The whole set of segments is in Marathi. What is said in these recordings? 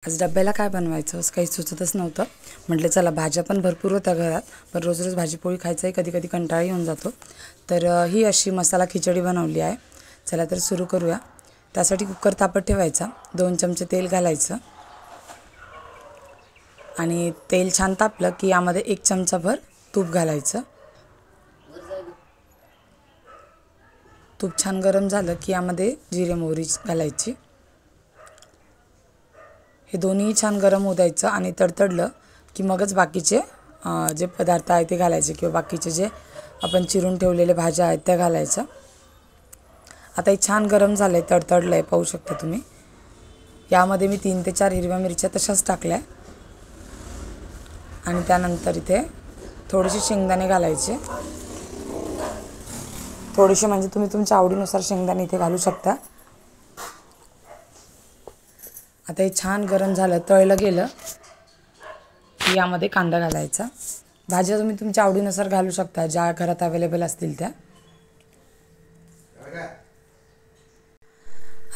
आज डब्याला काय बनवायचं असं काही सुचतच नव्हतं. म्हटलं चला भाज्या पण भरपूर होत्या घरात, पण रोज रोज भाजीपोळी खायचाही कधी कधी कंटाळा येऊन जातो. तर ही अशी मसाला खिचडी बनवली आहे. चला तर सुरू करूया. त्यासाठी कुकर तापत ठेवायचा, 2 चमचे तेल घालायचं आणि तेल छान तापलं की यामध्ये 1 चमचाभर तूप घालायचं. तूप छान गरम झालं की यामध्ये जिरे मोहरी घालायची. हे दोन्ही छान गरम होऊ द्यायचं आणि तडतडलं की मगच बाकीचे जे पदार्थ आहेत ते घालायचे किंवा बाकीचे जे आपण चिरून ठेवलेले भाज्या आहेत त्या घालायच्या. आता हे छान गरम झालं आहे, तडतडलं आहे, पाहू शकता तुम्ही. यामध्ये मी 3 ते 4 हिरव्या मिरच्या तशाच टाकल्या आणि त्यानंतर इथे थोडेसे शेंगदाणे घालायचे. थोडेसे म्हणजे तुम्ही तुमच्या आवडीनुसार शेंगदाणे इथे घालू शकता. आता हे छान गरम झालं, तळलं गेलं की यामध्ये कांदा घालायचा. भाज्या तुम्ही तुमच्या आवडीनुसार घालू शकता, ज्या घरात अवेलेबल असतील त्या.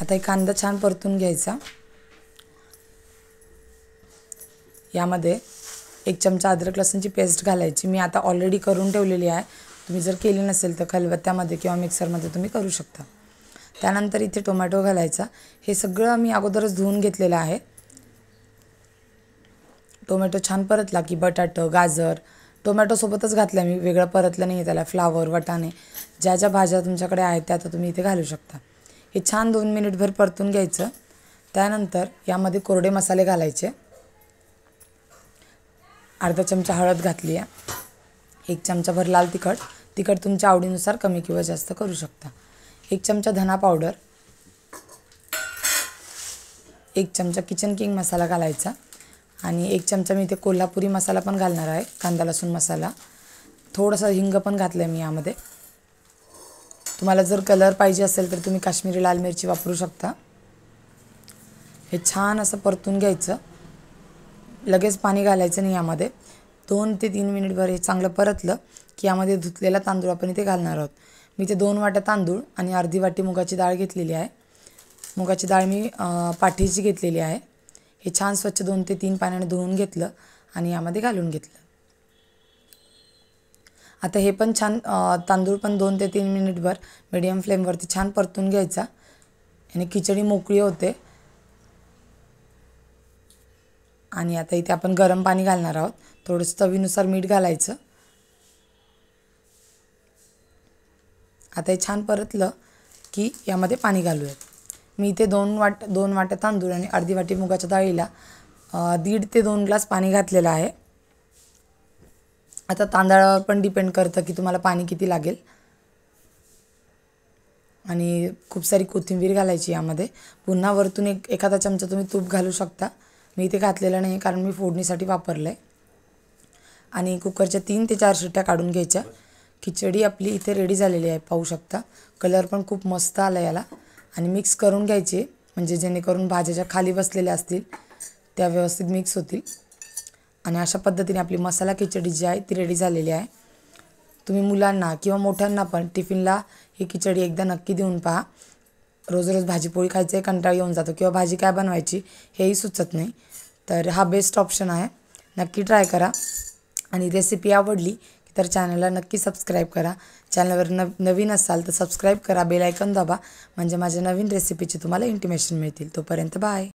आता हे कांदा छान परतून घ्यायचा. यामध्ये 1 चमचा अद्रक लसूणची पेस्ट घालायची. मी आता ऑलरेडी करून ठेवलेली आहे. तुम्ही जर केली नसेल तर खलबत्त्यामध्ये किंवा मिक्सरमध्ये तुम्ही करू शकता. त्यानंतर इथे टोमॅटो घालायचा. हे सगळं मी अगोदरच धुवून घेतलेलं आहे. टोमॅटो छान परतला की बटाटं, गाजर, टोमॅटोसोबतच घातलं मी, वेगळं परतलं नाही त्याला. फ्लावर, वाटाणे, ज्या ज्या भाज्या तुमच्याकडे आहेत त्या आता तुम्ही इथे घालू शकता. हे छान 2 मिनिटभर परतून घ्यायचं. त्यानंतर यामध्ये कोरडे मसाले घालायचे. अर्धा चमचा हळद घातली आहे. 1 चमचाभर लाल तिखट. तिखट तुमच्या आवडीनुसार कमी किंवा जास्त करू शकता. 1 चमचा धना पावडर, 1 चमचा किचन किंग मसाला घालायचा आणि 1 चमचा मी इथे कोल्हापुरी मसाला पण घालणार आहे, कांदा लसूण मसाला. थोडंसं हिंग पण घातलं आहे मी यामध्ये. तुम्हाला जर कलर पाहिजे असेल तर तुम्ही काश्मीरी लाल मिरची वापरू शकता. हे छान असं परतून घ्यायचं. लगेच पाणी घालायचं नाही यामध्ये. 2 ते 3 मिनिटभर हे चांगलं परतलं की यामध्ये धुतलेला तांदूळ आपण इथे घालणार आहोत. मी इथे 2 वाट्या तांदूळ आणि अर्धी वाटी मुगाची डाळ घेतलेली आहे. मुगाची डाळ मी पाठीची घेतलेली आहे. हे छान स्वच्छ 2 ते 3 पाण्याने धुवून घेतलं आणि यामध्ये घालून घेतलं. आता हे पण छान तांदूळ पण 2 ते 3 मिनिटभर मीडियम फ्लेमवरती छान परतून घ्यायचा आणि खिचडी मोकळी होते. आणि आता इथे आपण गरम पाणी घालणार आहोत. थोडंसं चवीनुसार मीठ घालायचं. आता हे छान परतलं की यामध्ये पाणी घालूयात. मी इथे 2 वाट्या तांदूळ आणि अर्धी वाटी मुगाच्या डाळीला 1.5 ते 2 ग्लास पाणी घातलेलं आहे. आता तांदळावर पण डिपेंड करतं की तुम्हाला पाणी किती लागेल. आणि खूप सारी कोथिंबीर घालायची यामध्ये. पुन्हा वरतून एखादा चमचा तुम्ही तूप घालू शकता. मी इथे घातलेलं नाही कारण मी फोडणीसाठी वापरलं आहे. आणि कुकरच्या 3 ते 4 शिट्ट्या काढून घ्यायच्या. खिचडी आपली इथे रेडी झालेली आहे, पाहू शकता. कलर पण खूप मस्त आला याला. आणि मिक्स करून घ्यायची म्हणजे जेणेकरून भाज्या ज्या खाली बसलेल्या असतील त्या व्यवस्थित मिक्स होतील. आणि अशा पद्धतीने आपली मसाला खिचडी जी आहे ती रेडी झालेली आहे. तुम्ही मुलांना किंवा मोठ्यांना पण टिफिनला ही खिचडी एकदा नक्की देऊन पहा. रोज रोज भाजीपोळी खायचं कंटाळा येऊन जातो किंवा भाजी काय बनवायची हेही सुचत नाही. तर हा बेस्ट ऑप्शन आहे, नक्की ट्राय करा. आणि रेसिपी आवडली तर चॅनलला नक्की सबस्क्राईब करा. चॅनलवर नवीन असाल तर सबस्क्राईब करा, बेल आयकॉन दाबा म्हणजे माझ्या नवीन रेसिपीचे तुम्हाला इंटिमेशन मिळतील. तोपर्यंत बाय.